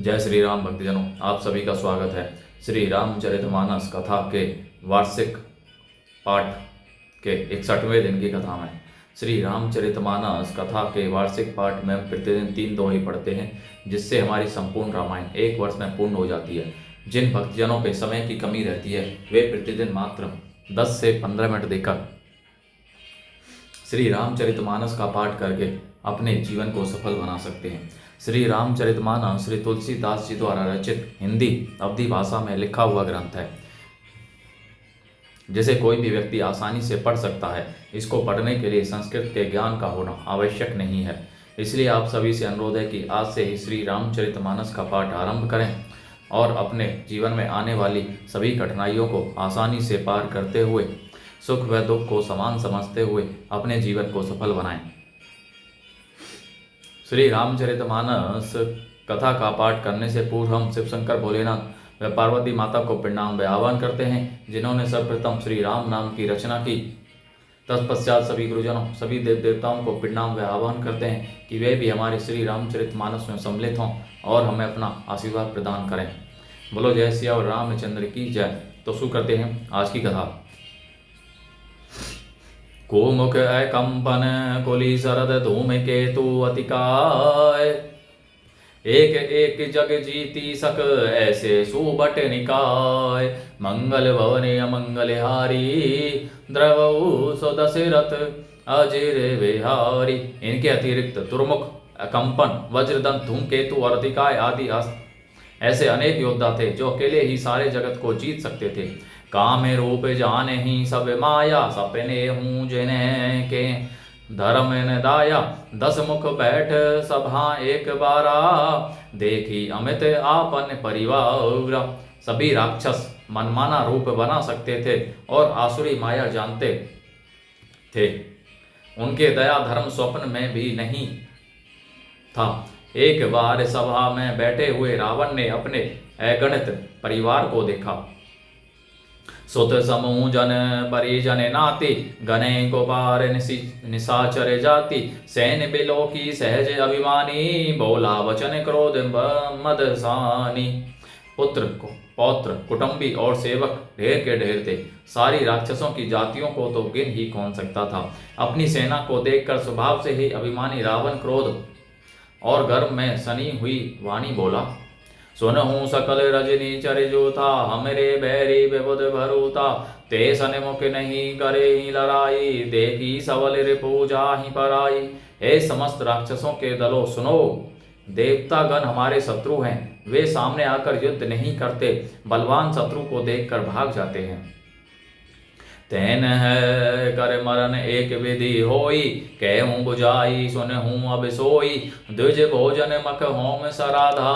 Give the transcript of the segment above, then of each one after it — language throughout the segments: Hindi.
जय श्री राम भक्तजनों, आप सभी का स्वागत है। श्री रामचरितमानस कथा के वार्षिक पाठ के 61वें दिन की कथा में। श्री रामचरितमानस कथा के वार्षिक पाठ में हम प्रतिदिन 3 दोहे पढ़ते हैं, जिससे हमारी संपूर्ण रामायण 1 वर्ष में पूर्ण हो जाती है। जिन भक्तजनों पे समय की कमी रहती है वे प्रतिदिन मात्र 10 से 15 मिनट देकर श्री रामचरितमानस का पाठ करके अपने जीवन को सफल बना सकते हैं। श्री रामचरितमानस श्री तुलसीदास जी द्वारा रचित हिंदी अवधी भाषा में लिखा हुआ ग्रंथ है, जिसे कोई भी व्यक्ति आसानी से पढ़ सकता है। इसको पढ़ने के लिए संस्कृत के ज्ञान का होना आवश्यक नहीं है। इसलिए आप सभी से अनुरोध है कि आज से ही श्री रामचरितमानस का पाठ आरंभ करें और अपने जीवन में आने वाली सभी कठिनाइयों को आसानी से पार करते हुए सुख व दुख को समान समझते हुए अपने जीवन को सफल बनाएं। श्री रामचरितमानस कथा का पाठ करने से पूर्व हम शिव शंकर भोलेनाथ व पार्वती माता को प्रणाम व आह्वान करते हैं, जिन्होंने सर्वप्रथम श्री राम नाम की रचना की। तत्पश्चात सभी गुरुजनों, सभी देव देवताओं को प्रणाम व आह्वान करते हैं कि वे भी हमारे श्री रामचरितमानस में सम्मिलित हों और हमें अपना आशीर्वाद प्रदान करें। बोलो जय सिया और रामचंद्र की जय। तो शुरू करते हैं आज की कथा। कुमुख कंपन कुली शरद धूम केतु अतिकाय, एक एक जग जीती सक ऐसे सुबट निकाय। मंगल भवने अमंगल हारी, द्रवऊ सो दशरथ अजिर विहारी। इनके अतिरिक्त तुर्मुख, कंपन, वज्रदंत, धूमकेतु और अतिकाय आदि ऐसे अनेक योद्धा थे जो अकेले ही सारे जगत को जीत सकते थे। काम रूप जाने ही सब माया, सपने हूँ जिन्हें के धर्म न दाया। 10 मुख बैठ सभा एक बारा, देखी अमित आपन परिवार। सभी राक्षस मनमाना रूप बना सकते थे और आसुरी माया जानते थे। उनके दया धर्म स्वप्न में भी नहीं था। एक बार सभा में बैठे हुए रावण ने अपने अगणित परिवार को देखा। सुत समूह जन परिजन नाती, गणे गोपार निशाचर जाति। सैन बिलो की सहज अभिमानी, बोला वचन क्रोध मदसानी। पुत्र पौत्र कुटुंबी और सेवक ढेर के ढेर थे। सारी राक्षसों की जातियों को तो गिन ही कौन सकता था। अपनी सेना को देखकर स्वभाव से ही अभिमानी रावण क्रोध और गर्व में सनी हुई वाणी बोला। सुनहूं सकल रजनी चर जोता, हमरे बैरी बेबुध भरूता। ते सन्मुख नहीं करे ही लड़ाई, देखी सबल रिपु जाहि पराई। हे समस्त राक्षसों के दलों सुनो, देवतागण हमारे शत्रु हैं। वे सामने आकर युद्ध नहीं करते, बलवान शत्रु को देखकर भाग जाते हैं। तैन है कर मरण एक विधि होई, कहूँ बुझाई सुनहूँ अब सोई। द्विज भोजन मख होम सराधा,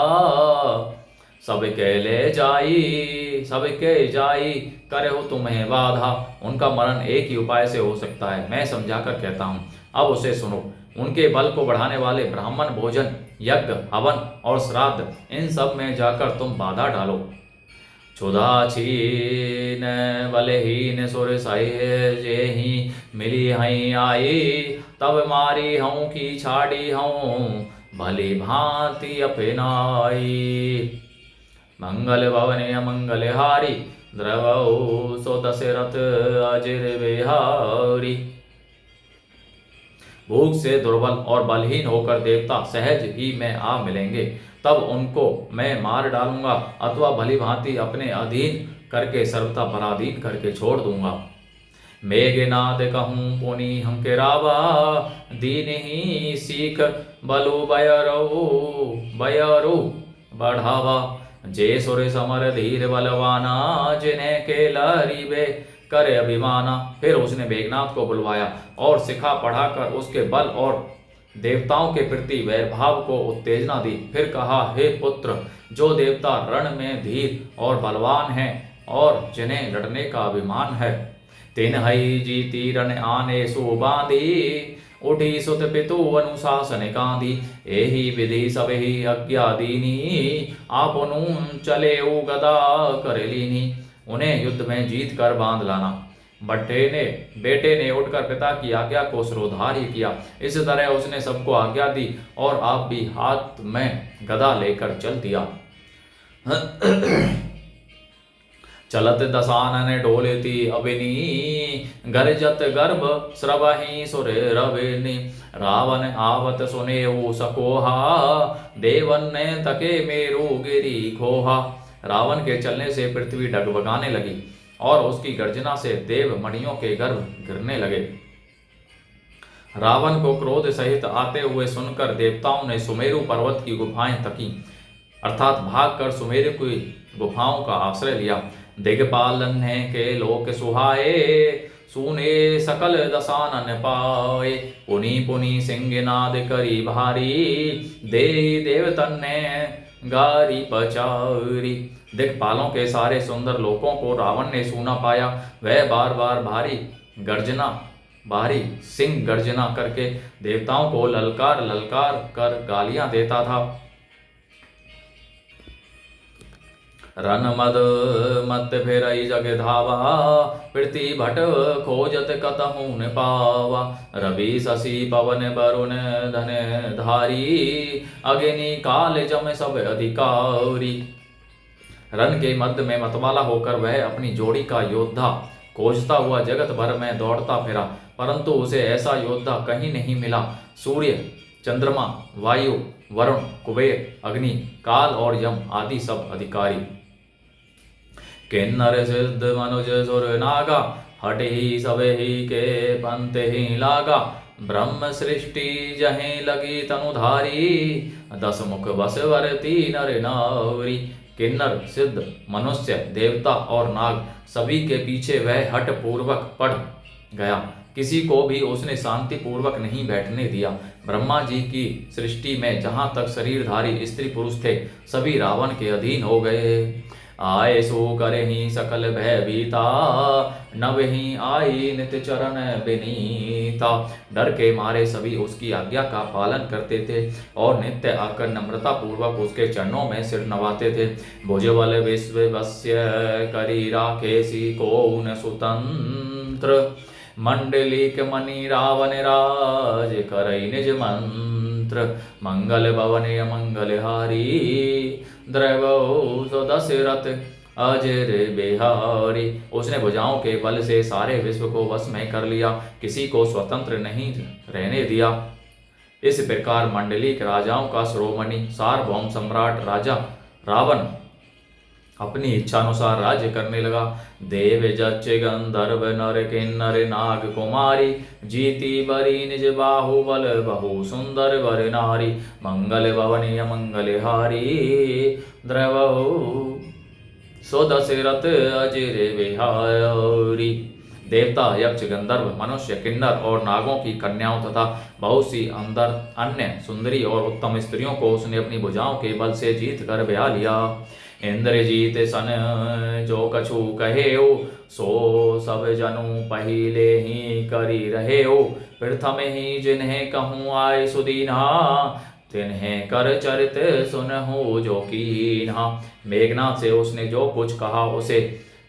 सबके ले जाई सबके जाई, करे हो तुम्हें बाधा। उनका मरण एक ही उपाय से हो सकता है, मैं समझाकर कहता हूँ, अब उसे सुनो। उनके बल को बढ़ाने वाले ब्राह्मण भोजन, यज्ञ, हवन और श्राद्ध, इन सब में जाकर तुम बाधा डालो। क्षुधा छीन बलहीन सुर सहे, जे ही मिली हई आई। तब मारी हूँ की छाड़ी हूँ, भली भांति अपनाई। मंगल भवने अमंगल हारी, द्रवऊ सो दशरथ अजिर विहारी। भूख से दुर्बल और बलहीन होकर देवता सहज ही में आ मिलेंगे, तब उनको मैं मार डालूंगा अथवा भली भांति अपने अधीन करके सर्वथा पराधीन करके छोड़ दूंगा। मेघनाद कहूँ पुनि हम के रावा, दीन ही सीख बलु बयरू बढ़ावा। जे सुर समर धीर बलवाना, जिन्हें के लहरीबे करे अभिमाना। फिर उसने मेघनाथ को बुलवाया और शिखा पढ़ाकर उसके बल और देवताओं के प्रति वैरभाव को उत्तेजना दी। फिर कहा, हे पुत्र, जो देवता रण में धीर और बलवान हैं और जिन्हें लड़ने का अभिमान है, तिन्हई जीती रण आने सो बांधी। उठी सुत पितु अनुशासन गांधी, एही विधि सबही आज्ञा दीनी। आपनु चले ओ गदा कर लीनी। उन्हें युद्ध में जीत कर बांध लाना। बेटे ने उठकर पिता की आज्ञा को शिरोधार्य किया। इस तरह उसने सबको आज्ञा दी और आप भी हाथ में गदा लेकर चल दिया। चलत दसानन डोलती अबिनी, गरजत गर्भ स्रवहि सुर रविनी। रावण आवत सुनेऊ सकोहा, देवन ने तके मेरु गिरी खोहा। रावण के चलने से पृथ्वी डगमगाने लगी और उसकी गर्जना से देव मणियों के गर्भ गिरने लगे। रावण को क्रोध सहित आते हुए सुनकर देवताओं ने सुमेरु पर्वत की गुफाएं तकी, अर्थात भागकर सुमेरु की गुफाओं का आश्रय लिया। दिग्पालन है के लोक सुहाए, सुने सकल दसानन पाए। पुनि पुनि सिंहनाद करी भारी, दे देवतन ने गारी पचारी। दिक्पालों के सारे सुंदर लोकों को रावण ने सूना पाया। वह बार बार भारी सिंह गर्जना करके देवताओं को ललकार ललकार कर गालियां देता था। रन मद मत फेरई जग धावा, पृथ्वी भट खोजत कतहु न पावा। रवि शशि पवन वरुण धन धारी, अग्नि काल जम सब अधिकारी। रन के मध्य में मतवाला होकर वह अपनी जोड़ी का योद्धा खोजता हुआ जगत भर में दौड़ता फिरा, परंतु उसे ऐसा योद्धा कहीं नहीं मिला। सूर्य, चंद्रमा, वायु, वरुण, कुबेर, अग्नि, काल और यम आदि सब अधिकारी। किन्नर सिद्ध मनुज सुर नागा, हटे ही सबे ही के पंथ ही लागा। ब्रह्म सृष्टि जहें लगी तनुधारी, दस मुख बसवरती नर नारी। किन्नर, सिद्ध, मनुष्य, देवता और नाग सभी के पीछे वह हठ पूर्वक पड़ गया। किसी को भी उसने शांति पूर्वक नहीं बैठने दिया। ब्रह्मा जी की सृष्टि में जहाँ तक शरीरधारी स्त्री पुरुष थे, सभी रावण के अधीन हो गए। आए सो करे ही सकल भयभीता, नव ही आई नित्य चरण विनीता। डर के मारे सभी उसकी आज्ञा का पालन करते थे और नित्य आकर नम्रता पूर्वक उसके चरणों में सिर नवाते थे। भुजबल विश्व वस्य करी राखेसी को न स्वतंत्र, मंडलिक मणि रावण राज करई निज मंत्र। मंगल भवन मंगल हारी, द्रवो सो दशरथ अजर बिहारी। उसने भुजाओं के बल से सारे विश्व को वश में कर लिया, किसी को स्वतंत्र नहीं रहने दिया। इस प्रकार मंडलिक राजाओं का शिरोमणि सार्वभौम सम्राट राजा रावण अपनी इच्छानुसार राज्य करने लगा। देव जच गंधर्व नर किन्नर नाग कुमारी, जीती बरी निज बाहुबल बहु सुंदर वर नारी। मंगल भवनीय मंगल हारी, द्रवहु सो दशरथ अजर बिहारी। देवता, यक्ष, गंधर्व, मनुष्य, किन्नर और नागों की कन्याओं तथा बहुत सी अन्य सुंदरी और उत्तम स्त्रियों को उसने अपनी भुजाओं के बल से जीत कर ब्याह लिया। इंद्रजीत सन जो कछु कहेओ, सो सब जनु पहिले ही करी रहेओ। प्रथम ही जिन्हें कहूँ आय सुदीना, तिन्हें कर चरित सुनहु जो कीन्हा। मेघनाथ से उसने जो कुछ कहा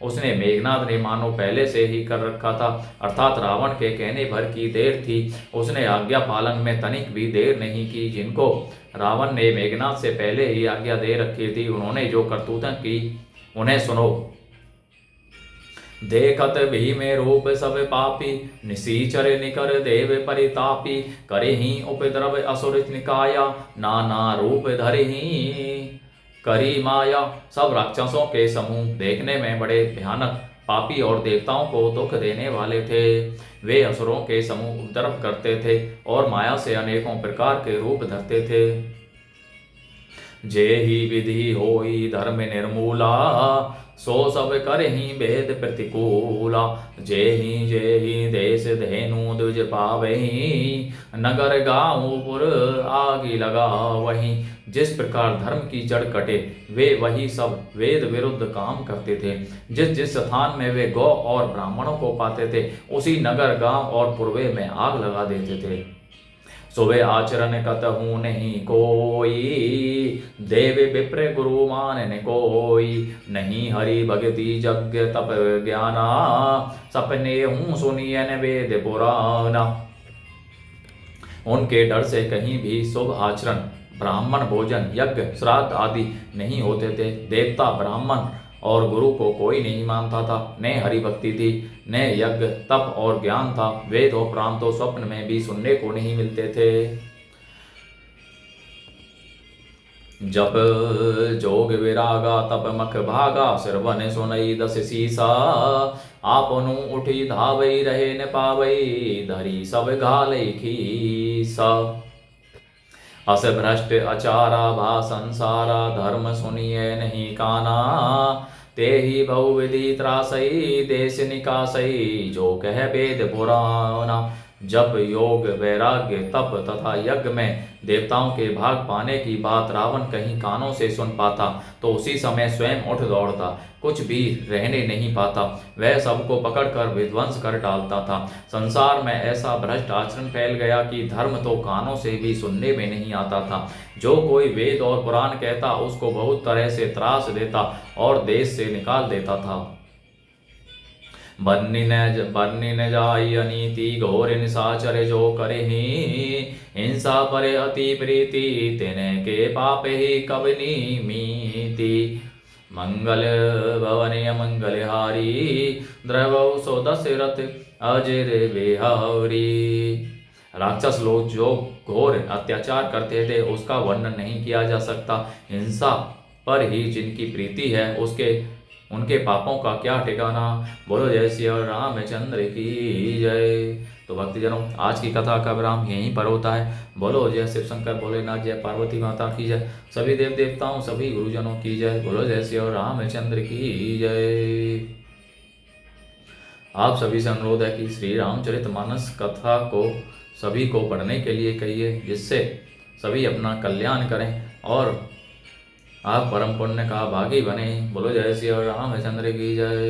उसने मेघनाथ ने मानो पहले से ही कर रखा था, अर्थात रावण के कहने भर की देर थी। उसने आज्ञा पालन में तनिक भी देर नहीं की। जिनको रावण ने मेघनाथ से पहले ही आज्ञा दे रखी थी, उन्होंने जो करतूतें की उन्हें सुनो। देखत भीम रूप सब पापी, निसीचर निकर देव परितापी। करे ही उपद्रव असुर निकाया, नाना रूप धरे ही करी माया। सब राक्षसों के समूह देखने में बड़े भयानक, पापी और देवताओं को दुख देने वाले थे। वे असुरों के समूह उपद्रव करते थे और माया से अनेकों प्रकार के रूप धरते थे। जे ही विधि होई धर्म निर्मूला, सो सब करहि वेद प्रतिकूला। जे ही देश धेनु द्विज पावहि, नगर गाँव पुर आगि लगावहि। जिस प्रकार धर्म की जड़ कटे, वे वही सब वेद विरुद्ध काम करते थे। जिस स्थान में वे गौ और ब्राह्मणों को पाते थे, उसी नगर गांव और पूर्वे में आग लगा देते थे। सुबह आचरण कतहु नहीं कोई, देव विप्र गुरु मानन कोई। नहीं हरि भगति यज्ञ तप ज्ञाना, सपने हूँ सुनियन वेद पुराना। उनके डर से कहीं भी शुभ आचरण, ब्राह्मण भोजन, यज्ञ, श्राद्ध आदि नहीं होते थे। देवता, ब्राह्मण और गुरु को कोई नहीं मानता था। न हरि भक्ति थी, न यज्ञ, तप और ज्ञान था। वेद और पुराण तो स्वप्न में भी सुनने को नहीं मिलते थे। जप जोग विरागा तप मख भागा, श्रवण सुनई दस सीसा। आपनु उठी धावई रहे न पावई, धरी सब घालई खीसा। अस भ्रष्ट अचारा भा संसारा, धर्म सुनिए नहीं काना। ते ही बहुविधि त्रासई, देश निकासई, जो कह वेद पुराना। जप योग वैराग्य तप तथा यज्ञ में देवताओं के भाग पाने की बात रावण कहीं कानों से सुन पाता तो उसी समय स्वयं उठ दौड़ता, कुछ भी रहने नहीं पाता। वह सबको पकड़कर विध्वंस कर डालता था। संसार में ऐसा भ्रष्ट आचरण फैल गया कि धर्म तो कानों से भी सुनने में नहीं आता था। जो कोई वेद और पुराण कहता उसको बहुत तरह से त्रास देता और देश से निकाल देता था। बन्नी न जाई अनीति, घोर निशाचर जो करे ही। हिंसा परे अति प्रीति, तिने के पाप ही कवनी मीति। मंगल भवने मंगलहारी, द्रवौ सो दशरथ अजर बेहारी। राक्षस लोग जो घोर अत्याचार करते थे उसका वर्णन नहीं किया जा सकता। हिंसा पर ही जिनकी प्रीति है उनके पापों का क्या ठिकाना। बोलो जय श्री रामचंद्र की जय। तो भक्तजनों, आज की कथा का विराम यहीं पर होता है। बोलो जय शिव शंकर भोलेनाथ, जय पार्वती माता की जय। सभी देव देवताओं, सभी गुरुजनों की जय। बोलो जय श्री रामचंद्र की जय। आप सभी से अनुरोध है कि श्री रामचरितमानस कथा को सभी को पढ़ने के लिए कहिए, जिससे सभी अपना कल्याण करें और आप परम पुण्य का भागी बने। बोलो जय श्री रामचंद्र की जय।